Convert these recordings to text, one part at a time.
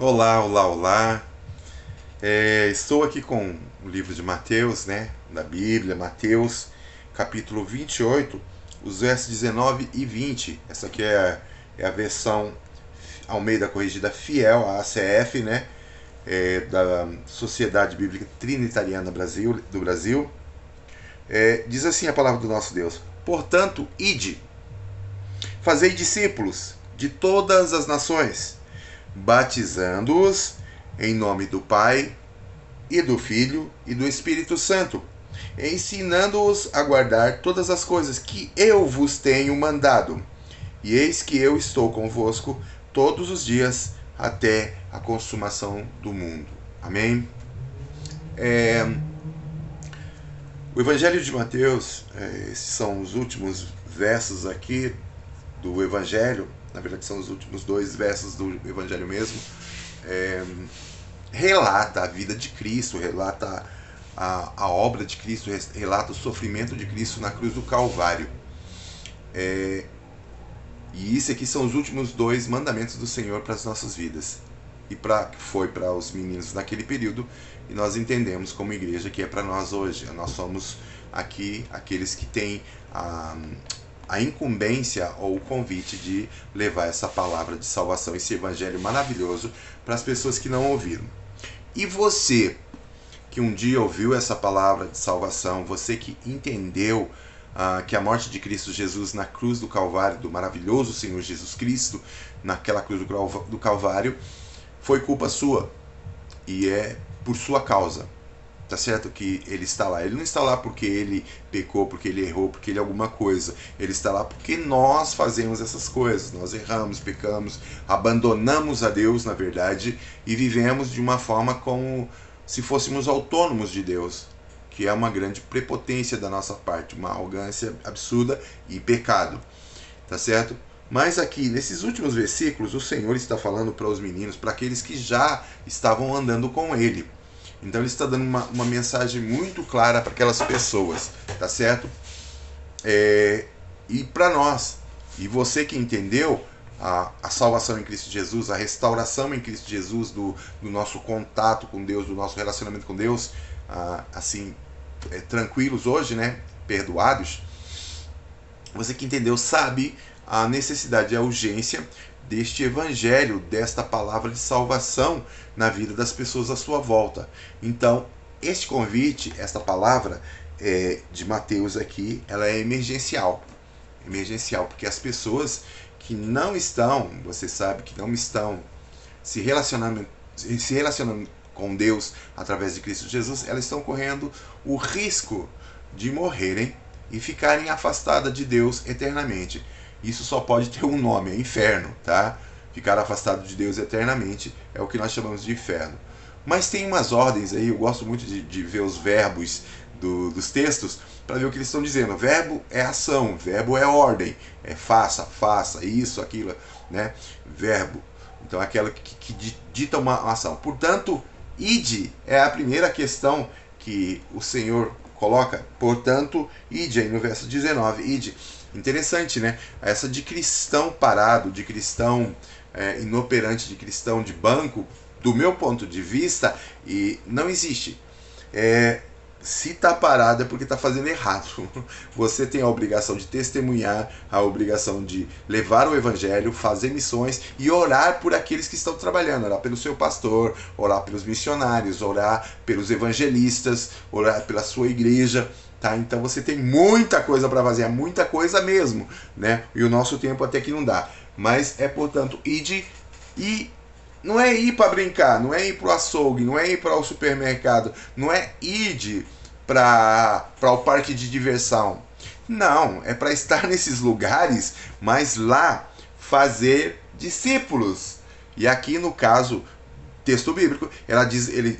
Olá, olá, olá. Estou aqui com o livro de Mateus, né? Da Bíblia, Mateus, capítulo 28, os versos 19 e 20. Essa aqui é a versão Almeida Corrigida Fiel, a ACF, né? Da Sociedade Bíblica Trinitariana do Brasil. Diz assim a palavra do nosso Deus: Portanto, ide, fazei discípulos de todas as nações, batizando-os em nome do Pai e do Filho e do Espírito Santo, ensinando-os a guardar todas as coisas que eu vos tenho mandado. E eis que eu estou convosco todos os dias até a consumação do mundo. Amém? É, o Evangelho de Mateus, esses são os últimos versos aqui do Evangelho, na verdade são os últimos dois versos do Evangelho mesmo, relata a vida de Cristo, relata a obra de Cristo, relata o sofrimento de Cristo na cruz do Calvário. E isso aqui são os últimos dois mandamentos do Senhor para as nossas vidas. E foi para os meninos naquele período, e nós entendemos como igreja que é para nós hoje. Nós somos aqui aqueles que têm a incumbência ou o convite de levar essa palavra de salvação, esse evangelho maravilhoso para as pessoas que não ouviram. E você que um dia ouviu essa palavra de salvação, você que entendeu que a morte de Cristo Jesus na cruz do Calvário, do maravilhoso Senhor Jesus Cristo, naquela cruz do Calvário, foi culpa sua e é por sua causa. Tá certo que ele está lá. Ele não está lá porque ele pecou, porque ele errou, porque ele é alguma coisa. Ele está lá porque nós fazemos essas coisas. Nós erramos, pecamos, abandonamos a Deus, na verdade, e vivemos de uma forma como se fôssemos autônomos de Deus, que é uma grande prepotência da nossa parte, uma arrogância absurda e pecado. Tá certo? Mas aqui, nesses últimos versículos, o Senhor está falando para os meninos, para aqueles que já estavam andando com Ele. Então ele está dando uma mensagem muito clara para aquelas pessoas, tá certo? E para nós, e você que entendeu a salvação em Cristo Jesus, a restauração em Cristo Jesus do nosso contato com Deus, do nosso relacionamento com Deus, assim, tranquilos hoje, né? Perdoados. Você que entendeu sabe a necessidade e a urgência deste evangelho, desta palavra de salvação na vida das pessoas à sua volta. Então, este convite, esta palavra de Mateus aqui, ela é emergencial. Emergencial, porque as pessoas que não estão, você sabe, que não estão se relacionando com Deus através de Cristo Jesus, elas estão correndo o risco de morrerem e ficarem afastadas de Deus eternamente. Isso só pode ter um nome, é inferno, tá? Ficar afastado de Deus eternamente é o que nós chamamos de inferno. Mas tem umas ordens aí, eu gosto muito de ver os verbos dos textos, para ver o que eles estão dizendo. Verbo é ação, verbo é ordem, é faça, faça, isso, aquilo, né? Verbo, então é aquela que dita uma ação. Portanto, ide é a primeira questão que o Senhor coloca. Portanto, ide, aí no verso 19, ide. Interessante, né? Essa de cristão parado, de cristão inoperante, de cristão de banco, do meu ponto de vista, e não existe. Se está parado é porque está fazendo errado. Você tem a obrigação de testemunhar, a obrigação de levar o evangelho, fazer missões e orar por aqueles que estão trabalhando, orar pelo seu pastor, orar pelos missionários, orar pelos evangelistas, orar pela sua igreja. Tá? Então você tem muita coisa para fazer, muita coisa mesmo, né? E o nosso tempo até que não dá. Mas portanto, ide, e não é ir para brincar, não é ir para o açougue, não é ir para o supermercado, não é ir para o parque de diversão. Não, é para estar nesses lugares, mas lá fazer discípulos. E aqui no caso texto bíblico,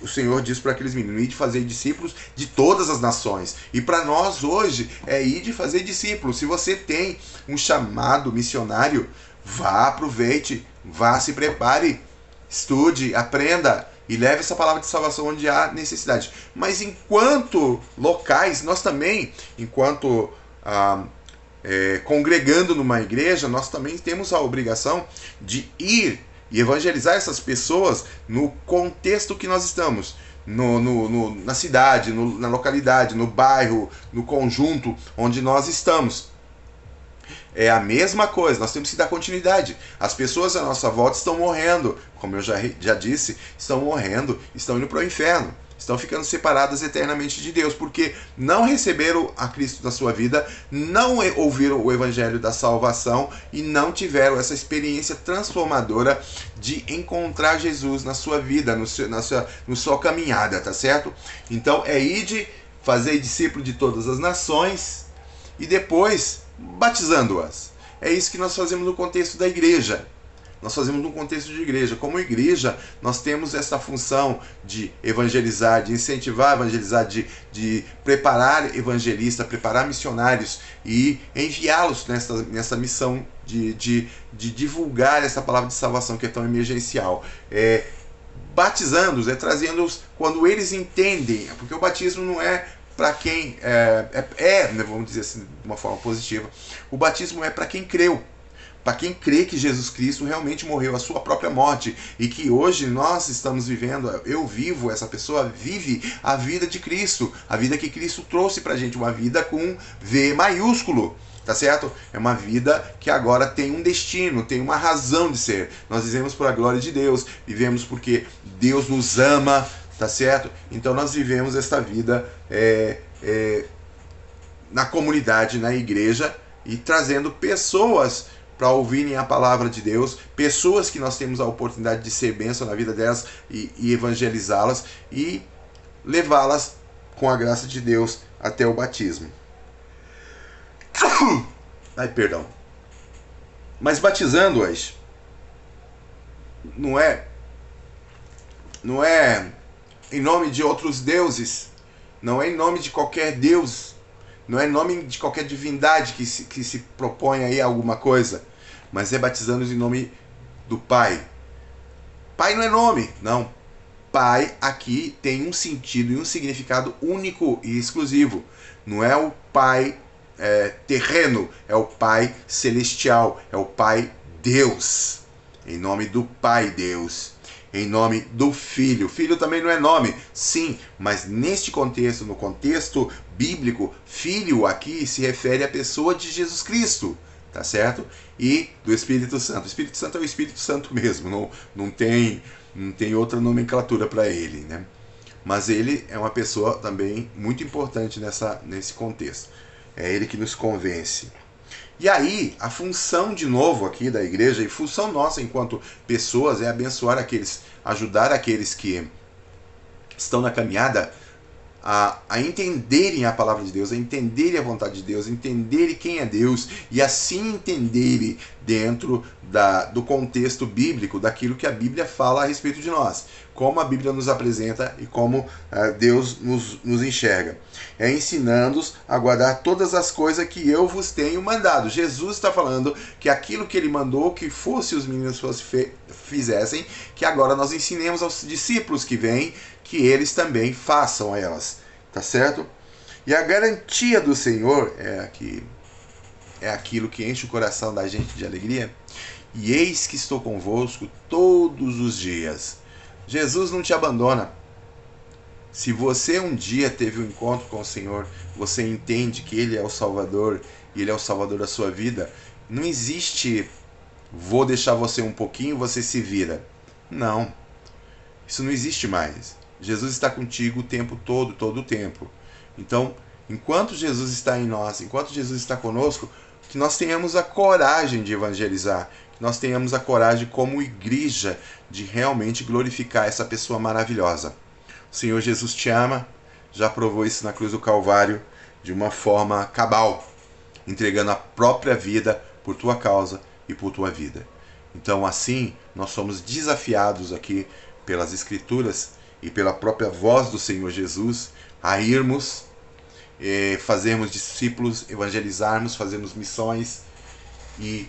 o Senhor diz para aqueles meninos: ir de fazer discípulos de todas as nações. E para nós hoje é ir de fazer discípulos. Se você tem um chamado missionário, vá, aproveite, vá, se prepare, estude, aprenda e leve essa palavra de salvação onde há necessidade. Mas enquanto locais, nós também, enquanto congregando numa igreja, nós também temos a obrigação de ir E evangelizar essas pessoas no contexto que nós estamos. Na cidade, na localidade, no bairro, no conjunto onde nós estamos. É a mesma coisa, nós temos que dar continuidade. As pessoas à nossa volta estão morrendo, como eu já disse, estão morrendo, estão indo para o inferno. Estão ficando separadas eternamente de Deus, porque não receberam a Cristo na sua vida, não ouviram o Evangelho da salvação e não tiveram essa experiência transformadora de encontrar Jesus na sua vida, na sua caminhada, tá certo? Então é ide, fazer discípulo de todas as nações e depois batizando-as. É isso que nós fazemos no contexto da igreja. Nós fazemos num contexto de igreja. Como igreja, nós temos essa função de evangelizar, de incentivar a evangelizar, de preparar evangelistas, preparar missionários e enviá-los nessa missão de divulgar essa palavra de salvação que é tão emergencial. Batizando-os, trazendo-os quando eles entendem, porque o batismo não é para quem vamos dizer assim de uma forma positiva, o batismo é para quem creu. Para quem crê que Jesus Cristo realmente morreu a sua própria morte e que hoje nós estamos vivendo, essa pessoa vive a vida de Cristo, a vida que Cristo trouxe para a gente, uma vida com V maiúsculo, tá certo? É uma vida que agora tem um destino, tem uma razão de ser. Nós vivemos por a glória de Deus, vivemos porque Deus nos ama, tá certo? Então nós vivemos esta vida na comunidade, na igreja e trazendo pessoas para ouvirem a palavra de Deus, pessoas que nós temos a oportunidade de ser bênção na vida delas e evangelizá-las e levá-las com a graça de Deus até o batismo. Ai, perdão. Mas batizando-as não é em nome de outros deuses, não é em nome de qualquer deus, não é em nome de qualquer divindade que se propõe aí alguma coisa, mas é batizando-os em nome do Pai. Pai não é nome, não. Pai aqui tem um sentido e um significado único e exclusivo. Não é o Pai terreno, é o Pai celestial, é o Pai Deus. Em nome do Pai Deus. Em nome do Filho. Filho também não é nome, sim, mas neste contexto, no contexto bíblico, Filho aqui se refere à pessoa de Jesus Cristo, tá certo? E do Espírito Santo. O Espírito Santo é o Espírito Santo mesmo, não tem outra nomenclatura para ele, né? Mas ele é uma pessoa também muito importante nesse contexto. É ele que nos convence. E aí, a função de novo aqui da igreja, e função nossa enquanto pessoas, é abençoar aqueles, ajudar aqueles que estão na caminhada a entenderem a palavra de Deus, a entenderem a vontade de Deus, a entenderem quem é Deus e assim entenderem dentro do contexto bíblico, daquilo que a Bíblia fala a respeito de nós, como a Bíblia nos apresenta e como Deus nos enxerga. É ensinando-os a guardar todas as coisas que eu vos tenho mandado. Jesus está falando que aquilo que ele mandou que os meninos fizessem, que agora nós ensinemos aos discípulos que vêm, que eles também façam elas, tá certo? E a garantia do Senhor é aquilo que enche o coração da gente de alegria. E eis que estou convosco todos os dias. Jesus não te abandona. Se você um dia teve um encontro com o Senhor, você entende que Ele é o Salvador e Ele é o Salvador da sua vida, não existe vou deixar você um pouquinho, você se vira. Não. Isso não existe mais. Jesus está contigo o tempo todo o tempo. Então, enquanto Jesus está em nós, enquanto Jesus está conosco, que nós tenhamos a coragem de evangelizar, que nós tenhamos a coragem como igreja de realmente glorificar essa pessoa maravilhosa. O Senhor Jesus te ama, já provou isso na cruz do Calvário de uma forma cabal, entregando a própria vida por tua causa e por tua vida. Então, assim, nós somos desafiados aqui pelas Escrituras e pela própria voz do Senhor Jesus a irmos, fazermos discípulos, evangelizarmos, fazermos missões e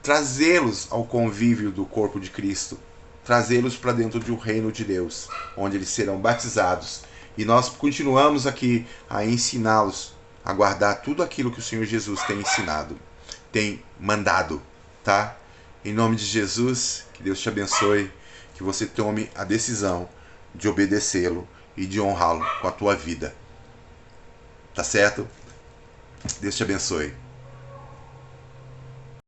trazê-los ao convívio do corpo de Cristo, trazê-los para dentro de um reino de Deus, onde eles serão batizados. E nós continuamos aqui a ensiná-los a guardar tudo aquilo que o Senhor Jesus tem ensinado, tem mandado, tá? Em nome de Jesus, que Deus te abençoe, que você tome a decisão de obedecê-lo e de honrá-lo com a tua vida. Tá certo? Deus te abençoe.